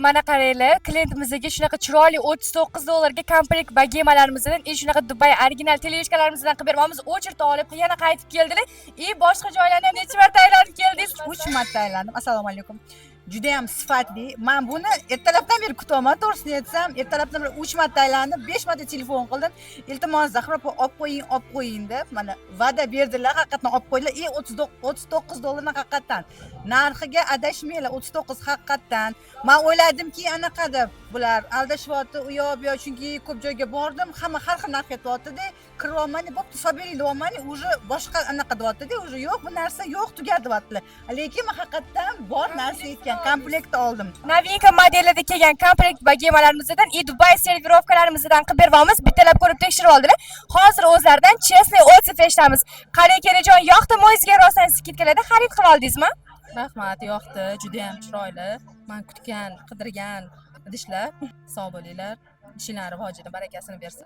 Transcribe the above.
Mana qaranglar, klientimizga shunaqa chiroyli 39 dollarga komplekt bagemalarimizni, shunaqa Dubay original televizorlarimizdan qilib beramiz. Ochirta olib, yana qaytib keldilar. Boshqa joylarni ham necha marta aylanib keldingiz? 3 marta aylandim. Assalomu alaykum. Juda ham sifatli. Men buni ertalabdan beri kutyapman, to'g'risini aytsam. Ertalabdan beri 3 marta aylandim, 5 marta telefon qildim. Iltimos Zahra opa olib qo'ying deb, mana va'da berdilar, haqiqatan olib qo'ydilar. 39 dollardan haqiqatan. Narxiga adashmanglar, 39 haqiqatan. Men o'yladimki, anaqa deb bular aldashyapti, u yoq bu yoq, chunki ko'p joyga bordim, hamma har xil narx aytyapti-da. Kiryapman, bo'pti, sobering deyapman, уже boshqa anaqa deyapti-da, уже yo'q, bu narsa yo'q, tugar deyaptilar. Lekin men haqiqatan bor narsa aytgan komplekt oldim. Novinka modelida kelgan komplekt bagemalarımızdan Dubai servirovkalarimizdan qilib beramiz. Bittalab ko'rib tekshirib oldilar. Hozir o'zlaridan chestniy otsi eshitamiz. Qarang kelajon, yoqdimi o'zingizga rosan skidkalarda xarid qilib oldingizmi? Rahmat, yoqdi, juda ham chiroyli. Men kutgan, qidirgan idishlar. Sog' bo'linglar. Ishingiz rivojini, barakasini bersin.